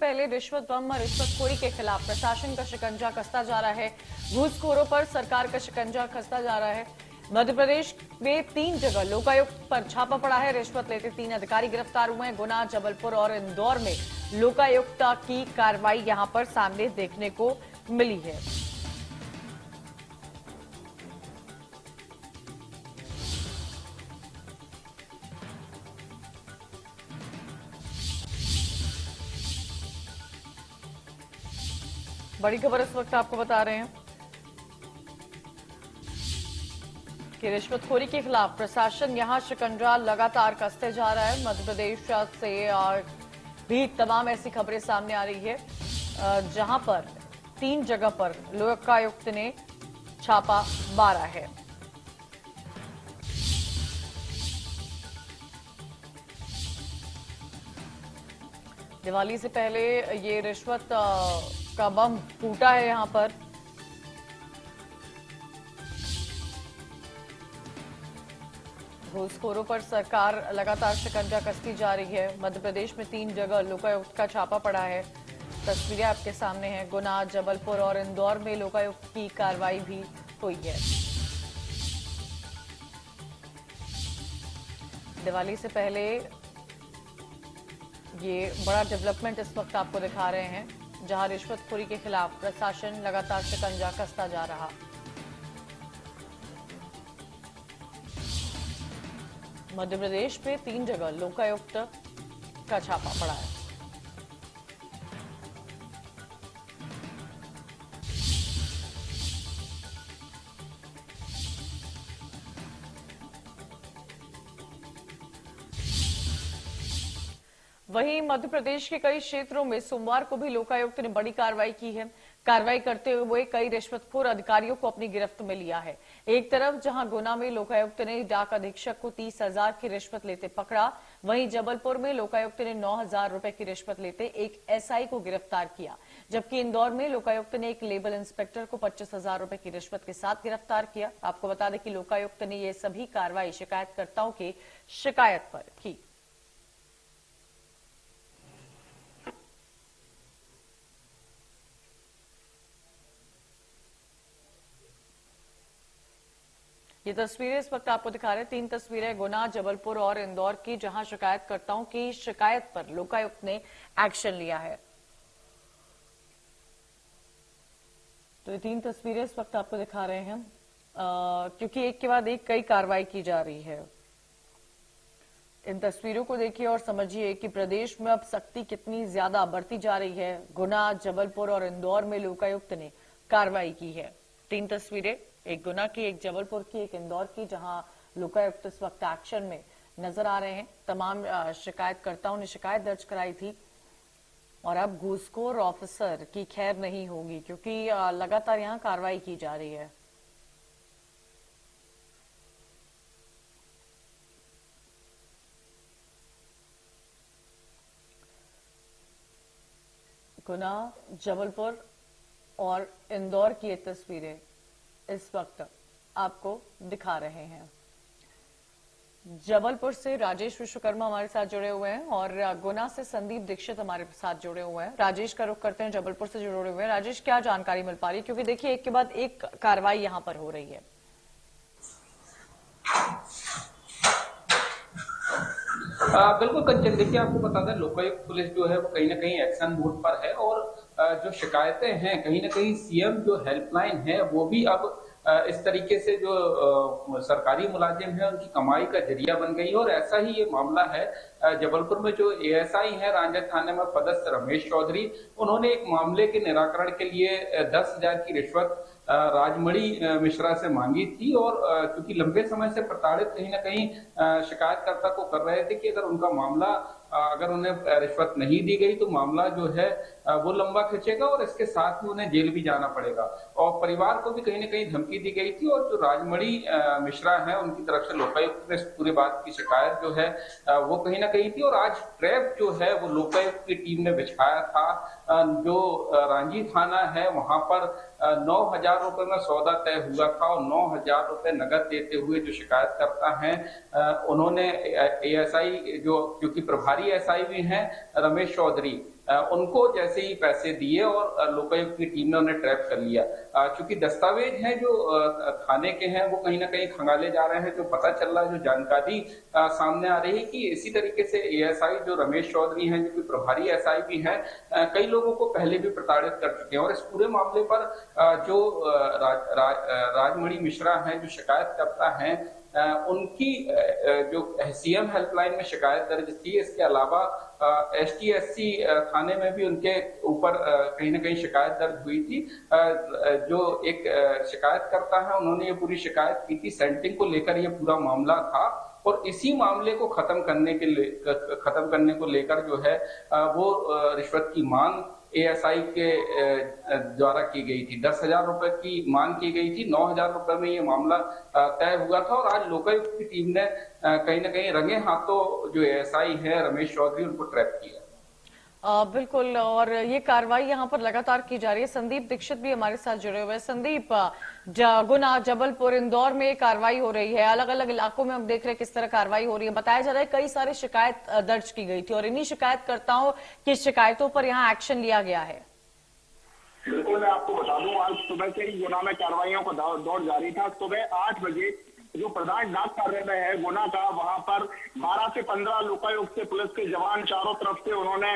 पहले रिश्वत बम और रिश्वतखोरी के खिलाफ प्रशासन का शिकंजा कसता जा रहा है। घूसखोरों पर सरकार का शिकंजा कसता जा रहा है। मध्य प्रदेश में 3 जगह लोकायुक्त पर छापा पड़ा है। रिश्वत लेते 3 अधिकारी गिरफ्तार हुए हैं। गुना, जबलपुर और इंदौर में लोकायुक्त की कार्रवाई यहां पर सामने देखने को मिली है। बड़ी खबर इस वक्त आपको बता रहे हैं कि रिश्वतखोरी के खिलाफ प्रशासन यहां शिकंजा लगातार कसते जा रहा है। मध्य प्रदेश से भी तमाम ऐसी खबरें सामने आ रही है जहां पर 3 जगह पर लोकायुक्त ने छापा मारा है। दिवाली से पहले ये रिश्वत का बम फूटा है यहां पर। घूसखोरों पर सरकार लगातार शिकंजा कसती जा रही है। मध्य प्रदेश में 3 जगह लोकायुक्त का छापा पड़ा है। तस्वीरें आपके सामने हैं। गुना, जबलपुर और इंदौर में लोकायुक्त की कार्रवाई भी हुई है। दिवाली से पहले ये बड़ा डेवलपमेंट इस वक्त आपको दिखा रहे हैं, जहां रिश्वतखोरी के खिलाफ प्रशासन लगातार शिकंजा कसता जा रहा। मध्य प्रदेश में 3 जगह लोकायुक्त का छापा पड़ा है। वहीं मध्य प्रदेश के कई क्षेत्रों में सोमवार को भी लोकायुक्त ने बड़ी कार्रवाई की है। कार्रवाई करते हुए कई रिश्वतखोर अधिकारियों को अपनी गिरफ्त में लिया है। एक तरफ जहां गुना में लोकायुक्त ने डाक अधीक्षक को 30,000 की रिश्वत लेते पकड़ा, वहीं जबलपुर में लोकायुक्त ने 9,000 रुपए की रिश्वत लेते एक एसआई को गिरफ्तार किया। जबकि इंदौर में लोकायुक्त ने एक लेबल इंस्पेक्टर को 25,000 रुपए की रिश्वत के साथ गिरफ्तार किया। आपको बता दें कि लोकायुक्त ने ये सभी कार्रवाई शिकायतकर्ताओं की शिकायत पर की। ये तस्वीरें इस वक्त आपको दिखा रहे हैं। 3 तस्वीरें गुना, जबलपुर और इंदौर की, जहां शिकायतकर्ताओं की शिकायत पर लोकायुक्त ने एक्शन लिया है। तो ये 3 तस्वीरें इस वक्त आपको दिखा रहे हैं क्योंकि एक के बाद एक कई कार्रवाई की जा रही है। इन तस्वीरों को देखिए और समझिए कि प्रदेश में अब सख्ती कितनी ज्यादा बढ़ती जा रही है। गुना, जबलपुर और इंदौर में लोकायुक्त ने कार्रवाई की है। 3 तस्वीरें, एक गुना की, एक जबलपुर की, एक इंदौर की, जहां लोकायुक्त इस वक्त एक्शन में नजर आ रहे हैं। तमाम शिकायतकर्ताओं ने शिकायत दर्ज कराई थी और अब घूसखोर ऑफिसर की खैर नहीं होगी, क्योंकि लगातार यहां कार्रवाई की जा रही है। गुना, जबलपुर और इंदौर की ये तस्वीरें इस वक्त आपको दिखा रहे हैं। जबलपुर से राजेश विश्वकर्मा हमारे साथ जुड़े हुए हैं और गुना से संदीप दीक्षित हमारे साथ जुड़े हुए हैं। राजेश का रुख करते हैं, जबलपुर से जुड़े हुए हैं। राजेश, क्या जानकारी मिल पा रही है, क्योंकि देखिए एक के बाद एक कार्रवाई यहां पर हो रही है। बिल्कुल कंचन, देखिए आपको बता दें, लोकायुक्त पुलिस जो है वो कहीं ना कहीं एक्शन मोड पर है और जो शिकायतें हैं, कहीं ना कहीं सीएम जो हेल्पलाइन है वो भी अब इस तरीके से जो सरकारी मुलाजिम है उनकी कमाई का जरिया बन गई है। और ऐसा ही ये मामला है जबलपुर में, जो एएसआई है रांझा थाने में पदस्थ रमेश चौधरी, उन्होंने एक मामले के निराकरण के लिए 10,000 की रिश्वत राजमणि मिश्रा से मांगी थी। और क्योंकि लंबे समय से प्रताड़ित कहीं ना कहीं शिकायतकर्ता को कर रहे थे कि अगर उनका मामला, अगर उन्हें रिश्वत नहीं दी गई तो मामला जो है वो लंबा खिंचेगा और इसके साथ ही उन्हें जेल भी जाना पड़ेगा। और परिवार को भी कहीं ना कहीं धमकी दी गई थी। और जो राजमणि मिश्रा है उनकी तरफ से लोकायुक्त ने इस पूरी बात की शिकायत जो है वो कहीं ना कहीं थी। और आज ट्रैप जो है वो लोकायुक्त की टीम ने बिछाया था। जो रांझी थाना है वहां पर 9,000 रुपए में सौदा तय हुआ था और 9,000 रुपए नगद देते हुए जो शिकायतकर्ता हैं उन्होंने एएसआई, जो क्योंकि प्रभारी एसआई भी हैं रमेश चौधरी, उनको जैसे ही पैसे दिए और लोकायुक्त की टीम ने उन्हें ट्रैप कर लिया। क्योंकि दस्तावेज हैं जो थाने के हैं वो कहीं ना कहीं खंगाले जा रहे हैं। जो पता चल रहा है, जो जानकारी सामने आ रही है कि इसी तरीके से एएसआई जो रमेश चौधरी हैं, जो कि प्रभारी एसआई भी हैं, कई लोगों को पहले भी प्रताड़ित कर चुके हैं। और इस पूरे मामले पर जो राजमणि मिश्रा हैं, जो शिकायतकर्ता हैं, उनकी जो सीएम हेल्पलाइन में शिकायत दर्ज थी। इसके अलावा एसटी/एससी थाने में भी उनके ऊपर कहीं ना कहीं शिकायत दर्ज हुई थी। जो एक शिकायतकर्ता है, उन्होंने ये पूरी शिकायत की थी। सेंटिंग को लेकर ये पूरा मामला था और इसी मामले को खत्म करने को लेकर जो है वो रिश्वत की मांग एएसआई के द्वारा की गई थी। 10,000 रुपए की मांग की गई थी। 9,000 रुपए में ये मामला तय हुआ था और आज लोकायुक्त की टीम ने कहीं ना कहीं रंगे हाथों जो एएसआई है रमेश चौधरी, उनको ट्रैप किया। बिल्कुल, और ये कार्रवाई यहाँ पर लगातार की जा रही है। संदीप दीक्षित भी हमारे साथ जुड़े हुए हैं। संदीप, गुना, जबलपुर, इंदौर में कार्रवाई हो रही है। अलग अलग इलाकों में हम देख रहे हैं किस तरह कार्रवाई हो रही है। बताया जा रहा है कई सारी शिकायत दर्ज की गई थी और इन्हीं शिकायतकर्ताओं की शिकायतों पर यहाँ एक्शन लिया गया है। बिल्कुल, मैं आपको बता दूं, आज सुबह से ही गुना में कार्रवाइयों का दौर जारी था। सुबह 8 बजे जो प्रधान डाक कार्यालय है गुना का, वहां पर 12 से 15 लोकायुक्त से पुलिस के जवान चारों तरफ से उन्होंने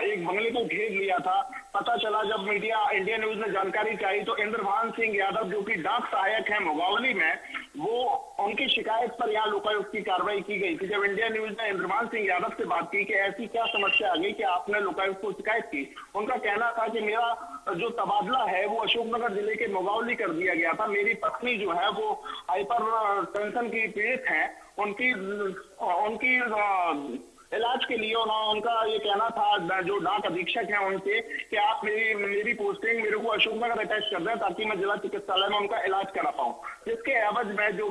एक बंगले को घेर लिया था। पता चला जब इंडिया न्यूज ने जानकारी चाहिए तो इंद्रभान सिंह यादव, जो कि डाक सहायक है मुगावली में, वो उनकी शिकायत पर यहाँ लोकायुक्त की कार्रवाई की गई थी। जब इंडिया न्यूज ने इंद्रभान सिंह यादव से बात की कि ऐसी क्या समस्या आ गई कि आपने लोकायुक्त को शिकायत की, उनका कहना था कि मेरा जो तबादला है वो अशोकनगर जिले के मुगावली कर दिया गया था। मेरी पत्नी जो है वो हाइपर टेंशन की पीड़ित है। उनकी इलाज के लिए उनका ये कहना था जो डाक अधीक्षक है उनसे कि आप मेरी पोस्टिंग मेरे को अशोकनगर अटैच कर दें ताकि मैं जिला चिकित्सालय में उनका इलाज करा पाऊं। जिसके एवज में जो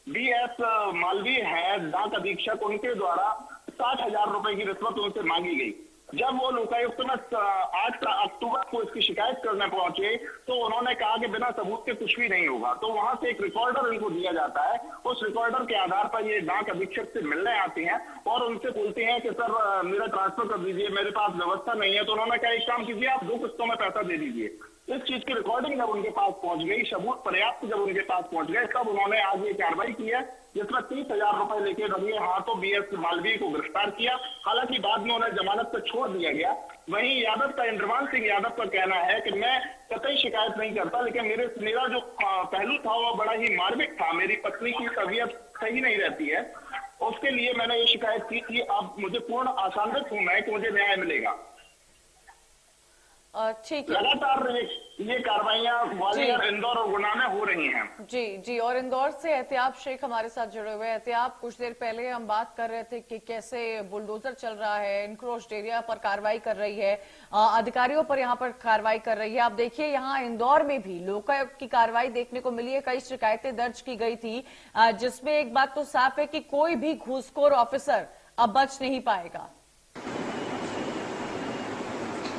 BS मालवीय है डाक अधीक्षक, उनके द्वारा 60,000 रुपए की रिश्वत उनसे मांगी गई। जब वो लोकायुक्त में 8 अक्टूबर को इसकी शिकायत करने पहुंचे तो उन्होंने कहा कि बिना सबूत के कुछ भी नहीं होगा। तो वहां से एक रिकॉर्डर इनको दिया जाता है। उस रिकॉर्डर के आधार पर ये डाक अधीक्षक से मिलने आते हैं और उनसे बोलते हैं कि सर मेरा ट्रांसफर कर दीजिए, मेरे पास व्यवस्था नहीं है। तो उन्होंने कहा एक काम कीजिए, आप 2 किस्तों में पैसा दे दीजिए। इस चीज की रिकॉर्डिंग जब उनके पास पहुंच गई, सबूत पर्याप्त जब उनके पास पहुंच गए, तब उन्होंने आज ये कार्रवाई की है जिसमें 30,000 रुपए लेके रंगे हाथों BS मालवीय को गिरफ्तार किया। हालांकि बाद में उन्हें जमानत पर छोड़ दिया गया। वहीं यादव का, इंद्रभान सिंह यादव का कहना है कि मैं कतई शिकायत नहीं करता, लेकिन मेरा जो पहलू था वो बड़ा ही मार्मिक था। मेरी पत्नी की तबीयत सही नहीं रहती है, उसके लिए मैंने ये शिकायत की थी। अब मुझे पूर्ण आशान्वित हूं मैं कि मुझे न्याय मिलेगा। ठीक है, लगातार ये कार्रवाइयां ग्वालियर, इंदौर और गुना में हो रही हैं। जी, और इंदौर से एहतियाब शेख हमारे साथ जुड़े हुए हैं। एहतियाब, कुछ देर पहले हम बात कर रहे थे कि कैसे बुलडोजर चल रहा है, इनक्रोच्ड एरिया पर कार्रवाई कर रही है, अधिकारियों पर यहाँ पर कार्रवाई कर रही है। आप देखिए यहाँ इंदौर में भी लोकायुक्त की कार्रवाई देखने को मिली है। कई शिकायतें दर्ज की गई थी जिसमें एक बात तो साफ है कि कोई भी घूसखोर ऑफिसर अब बच नहीं पाएगा।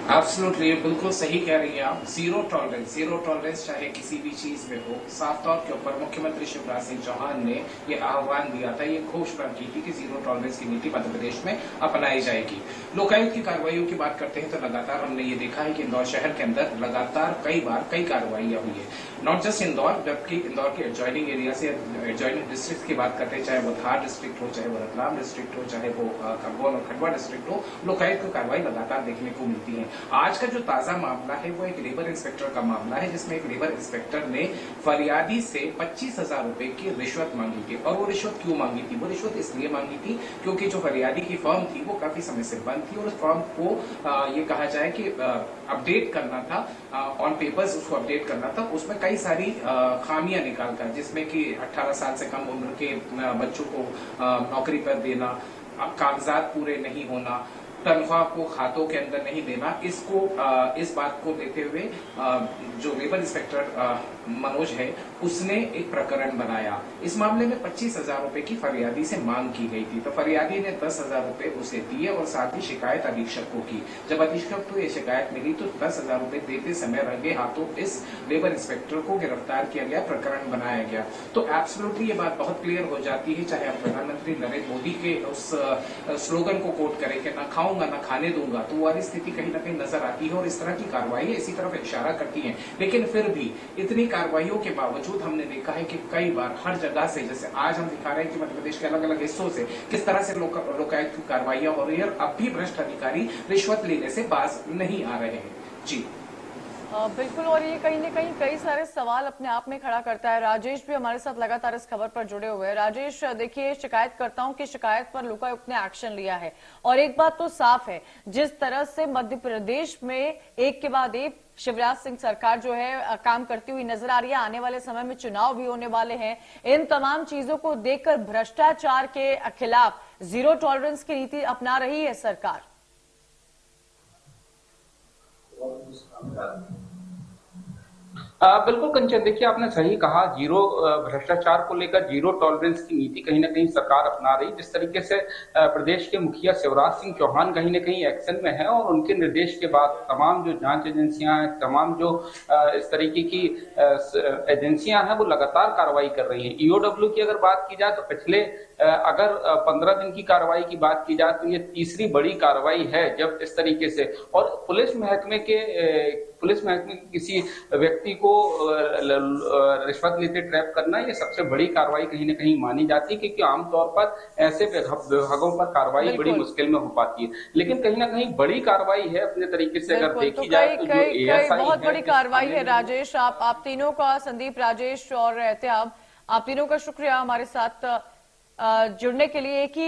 एब्सोल्युटली, बिल्कुल सही कह रही हैं आप। जीरो टॉलरेंस चाहे किसी भी चीज में हो। साफ तौर के ऊपर मुख्यमंत्री शिवराज सिंह चौहान ने ये आह्वान दिया था, ये घोषणा की थी कि जीरो टॉलरेंस की नीति मध्य प्रदेश में अपनाई जाएगी। लोकायुक्त की कार्रवाइयों की बात करते हैं तो लगातार हमने ये देखा है कि इंदौर शहर के अंदर लगातार कई कार्रवाइयां हुई है। नॉट जस्ट इंदौर, जबकि इंदौर के एडजॉइनिंग एरिया से एडजॉइनिंग डिस्ट्रिक्ट की बात करते हैं, चाहे वो धार डिस्ट्रिक्ट हो, चाहे वो रतलाम डिस्ट्रिक्ट हो, चाहे वो खरगोन और खंडवा डिस्ट्रिक्ट हो, लोकायुक्त की कार्रवाई लगातार देखने को मिलती है। आज का जो ताजा मामला है वो एक लेबर इंस्पेक्टर का मामला है, जिसमें एक लेबर इंस्पेक्टर ने फरियादी से 25,000 रुपए की रिश्वत मांगी थी। और वो रिश्वत क्यों मांगी थी? वो रिश्वत इसलिए मांगी थी क्योंकि जो फरियादी की फर्म थी वो काफी समय से बंद थी और उस फर्म को ये कहा जाए कि अपडेट करना था, ऑन पेपर्स उसको अपडेट करना था। उसमें कई सारी खामियां निकालकर, जिसमें कि 18 साल से कम उम्र के बच्चों को नौकरी पर देना, अब कागजात पूरे नहीं होना, तनख्वाह को खातों के अंदर नहीं देना, इस बात को लेते हुए जो लेबर इंस्पेक्टर मनोज है उसने एक प्रकरण बनाया। इस मामले में 25,000 रुपए की फरियादी से मांग की गई थी। तो फरियादी ने 10,000 रुपए उसे दिए और साथ ही शिकायत अधीक्षक को की। जब अधीक्षक को ये शिकायत मिली तो 10,000 रुपए देते समय रंगे हाथों इस लेबर इंस्पेक्टर को गिरफ्तार किया गया, प्रकरण बनाया गया। तो एब्सोल्युटली ये बात बहुत क्लियर हो जाती है, चाहे आप प्रधानमंत्री नरेंद्र मोदी के उस स्लोगन को कोट करें कि न खाऊं पाऊंगा ना खाने दूंगा, तो वो वाली स्थिति कहीं ना कहीं नजर आती है और इस तरह की कार्रवाई इसी तरफ इशारा करती है। लेकिन फिर भी इतनी कार्रवाइयों के बावजूद हमने देखा है कि कई बार हर जगह से, जैसे आज हम दिखा रहे हैं कि मध्य प्रदेश के अलग अलग हिस्सों से किस तरह से लोकायुक्त की कार्रवाइयां हो रही है और अब भी भ्रष्ट अधिकारी रिश्वत लेने से बाज नहीं आ रहे हैं। जी बिल्कुल, और ये कहीं ना कहीं कई सारे सवाल अपने आप में खड़ा करता है। राजेश भी हमारे साथ लगातार इस खबर पर जुड़े हुए हैं। राजेश, देखिए, शिकायतकर्ताओं की शिकायत पर लोकायुक्त ने एक्शन लिया है और एक बात तो साफ है, जिस तरह से मध्य प्रदेश में एक के बाद एक शिवराज सिंह सरकार जो है काम करती हुई नजर आ रही है, आने वाले समय में चुनाव भी होने वाले हैं, इन तमाम चीजों को देखकर भ्रष्टाचार के खिलाफ जीरो टॉलरेंस की नीति अपना रही है सरकार। बिल्कुल कंचन, देखिए आपने सही कहा, जीरो भ्रष्टाचार को लेकर जीरो टॉलरेंस की नीति कहीं ना कहीं सरकार अपना रही। जिस तरीके से प्रदेश के मुखिया शिवराज सिंह चौहान कहीं ना कहीं एक्शन में है और उनके निर्देश के बाद तमाम जो जांच एजेंसियां हैं, तमाम जो इस तरीके की एजेंसियां हैं, वो लगातार कार्रवाई कर रही हैं। ईओडब्ल्यू की अगर बात की जाए तो पिछले अगर 15 दिन की कार्रवाई की बात की जाए तो ये तीसरी बड़ी कार्रवाई है जब इस तरीके से, और पुलिस महकमे के किसी व्यक्ति को रिश्वत लेते ट्रैप करना, ये सबसे बड़ी कार्रवाई कहीं ना कहीं मानी जाती है, क्योंकि आमतौर पर ऐसे विभागों पर कार्रवाई बड़ी मुश्किल में हो पाती है। लेकिन कहीं ना कहीं बड़ी कार्रवाई है अपने तरीके से अगर देखी जाए तो जो एएसआई बहुत बड़ी कार्रवाई है। राजेश, आप तीनों का, संदीप, राजेश और एहतियाब, आप तीनों का शुक्रिया हमारे साथ जुड़ने के लिए। एक ही